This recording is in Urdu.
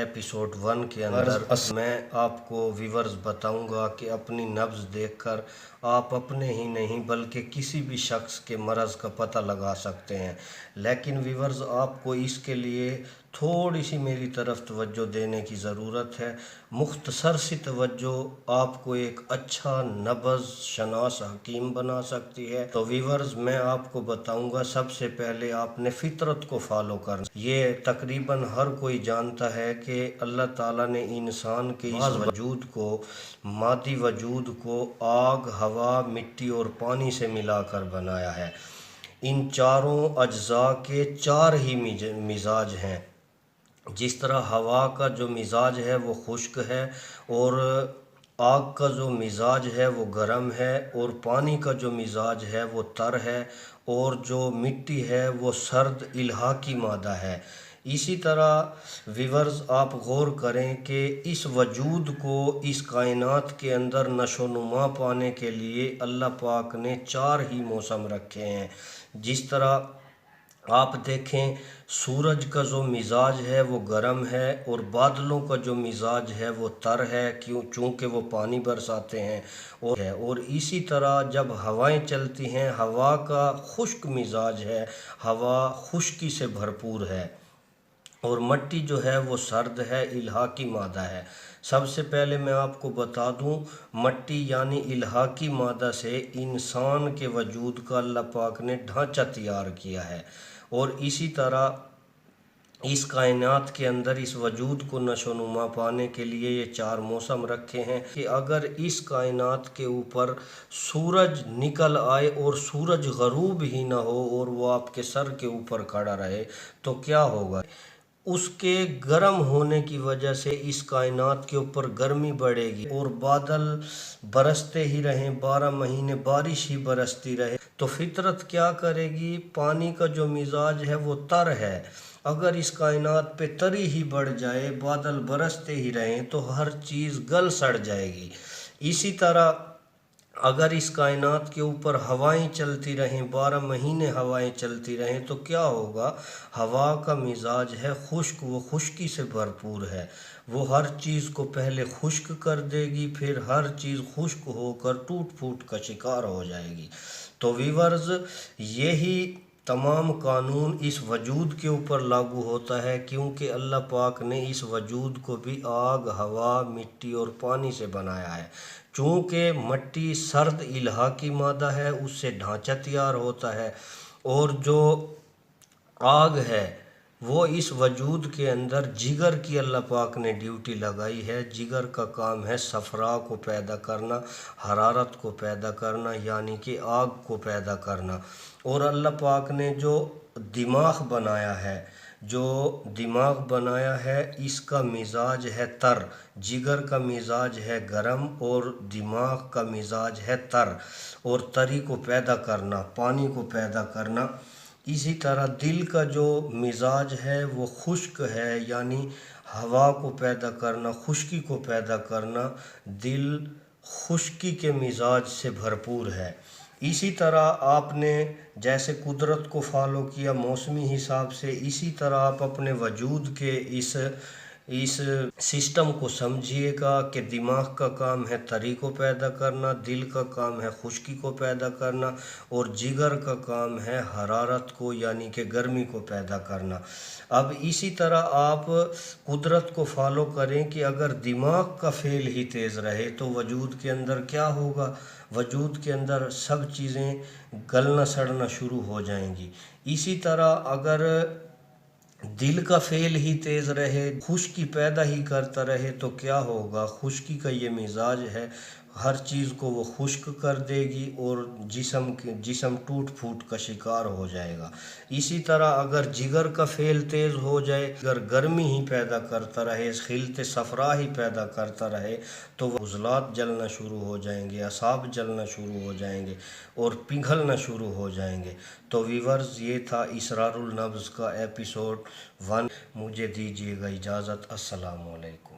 ایپیسوڈ 1 کے اندر میں آپ کو ویورز بتاؤں گا کہ اپنی نبض دیکھ کر آپ اپنے ہی نہیں بلکہ کسی بھی شخص کے مرض کا پتہ لگا سکتے ہیں۔ لیکن ویورز آپ کو اس کے لیے تھوڑی سی میری طرف توجہ دینے کی ضرورت ہے۔ مختصر سی توجہ آپ کو ایک اچھا نبض شناس حکیم بنا سکتی ہے۔ تو ویورز میں آپ کو بتاؤں گا، سب سے پہلے آپ نے فطرت کو فالو کرنا۔ یہ تقریباً ہر کوئی جانتا ہے کہ اللہ تعالیٰ نے انسان کے اس وجود کو، مادی وجود کو آگ، ہوا، مٹی اور پانی سے ملا کر بنایا ہے۔ ان چاروں اجزاء کے چار ہی مزاج ہیں۔ جس طرح ہوا کا جو مزاج ہے وہ خشک ہے، اور آگ کا جو مزاج ہے وہ گرم ہے، اور پانی کا جو مزاج ہے وہ تر ہے، اور جو مٹی ہے وہ سرد الحاقی مادہ ہے۔ اسی طرح ویورز آپ غور کریں کہ اس وجود کو، اس کائنات کے اندر نشو و نما پانے کے لیے اللہ پاک نے چار ہی موسم رکھے ہیں۔ جس طرح آپ دیکھیں، سورج کا جو مزاج ہے وہ گرم ہے، اور بادلوں کا جو مزاج ہے وہ تر ہے، چونکہ وہ پانی برساتے ہیں۔ اور اسی طرح جب ہوائیں چلتی ہیں، ہوا کا خشک مزاج ہے، ہوا خشکی سے بھرپور ہے، اور مٹی جو ہے وہ سرد ہے، الحاقی مادہ ہے۔ سب سے پہلے میں آپ کو بتا دوں، مٹی یعنی الحاقی مادہ سے انسان کے وجود کا اللہ پاک نے ڈھانچہ تیار کیا ہے۔ اور اسی طرح اس کائنات کے اندر اس وجود کو نشو و نما پانے کے لیے یہ چار موسم رکھے ہیں کہ اگر اس کائنات کے اوپر سورج نکل آئے اور سورج غروب ہی نہ ہو اور وہ آپ کے سر کے اوپر کھڑا رہے تو کیا ہوگا؟ اس کے گرم ہونے کی وجہ سے اس کائنات کے اوپر گرمی بڑھے گی، اور بادل برستے ہی رہیں، 12 مہینے بارش ہی برستی رہے تو فطرت کیا کرے گی؟ پانی کا جو مزاج ہے وہ تر ہے، اگر اس کائنات پہ تری ہی بڑھ جائے، بادل برستے ہی رہیں تو ہر چیز گل سڑ جائے گی۔ اسی طرح اگر اس کائنات کے اوپر ہوائیں چلتی رہیں، 12 مہینے ہوائیں چلتی رہیں تو کیا ہوگا؟ ہوا کا مزاج ہے خشک، وہ خشکی سے بھرپور ہے، وہ ہر چیز کو پہلے خشک کر دے گی، پھر ہر چیز خشک ہو کر ٹوٹ پھوٹ کا شکار ہو جائے گی۔ تو ویورز، یہی تمام قانون اس وجود کے اوپر لاگو ہوتا ہے، کیونکہ اللہ پاک نے اس وجود کو بھی آگ، ہوا، مٹی اور پانی سے بنایا ہے۔ چونکہ مٹی سرد الحاقی مادہ ہے، اس سے ڈھانچہ تیار ہوتا ہے، اور جو آگ ہے وہ اس وجود کے اندر جگر کی اللہ پاک نے ڈیوٹی لگائی ہے۔ جگر کا کام ہے صفرا کو پیدا کرنا، حرارت کو پیدا کرنا، یعنی کہ آگ کو پیدا کرنا۔ اور اللہ پاک نے جو دماغ بنایا ہے، اس کا مزاج ہے تر، جگر کا مزاج ہے گرم، اور دماغ کا مزاج ہے تر، اور تری کو پیدا کرنا، پانی کو پیدا کرنا۔ اسی طرح دل کا جو مزاج ہے وہ خشک ہے، یعنی ہوا کو پیدا کرنا، خشکی کو پیدا کرنا، دل خشکی کے مزاج سے بھرپور ہے۔ اسی طرح آپ نے جیسے قدرت کو فالو کیا موسمی حساب سے، اسی طرح آپ اپنے وجود کے اس سسٹم کو سمجھیے گا کہ دماغ کا کام ہے تری کو پیدا کرنا، دل کا کام ہے خشکی کو پیدا کرنا، اور جگر کا کام ہے حرارت کو یعنی کہ گرمی کو پیدا کرنا۔ اب اسی طرح آپ قدرت کو فالو کریں کہ اگر دماغ کا فعل ہی تیز رہے تو وجود کے اندر کیا ہوگا؟ وجود کے اندر سب چیزیں گلنا سڑنا شروع ہو جائیں گی۔ اسی طرح اگر دل کا فعل ہی تیز رہے، خشکی پیدا ہی کرتا رہے تو کیا ہوگا؟ خشکی کا یہ مزاج ہے، ہر چیز کو وہ خشک کر دے گی، اور جسم ٹوٹ پھوٹ کا شکار ہو جائے گا۔ اسی طرح اگر جگر کا فعل تیز ہو جائے، اگر گرمی ہی پیدا کرتا رہے، خلط صفرا ہی پیدا کرتا رہے تو وہ عضلات جلنا شروع ہو جائیں گے، اعصاب جلنا شروع ہو جائیں گے، اور پگھلنا شروع ہو جائیں گے۔ تو ویورز، یہ تھا اسرار النبض کا ایپیسوڈ 1۔ مجھے دیجیے گا اجازت۔ السلام علیکم۔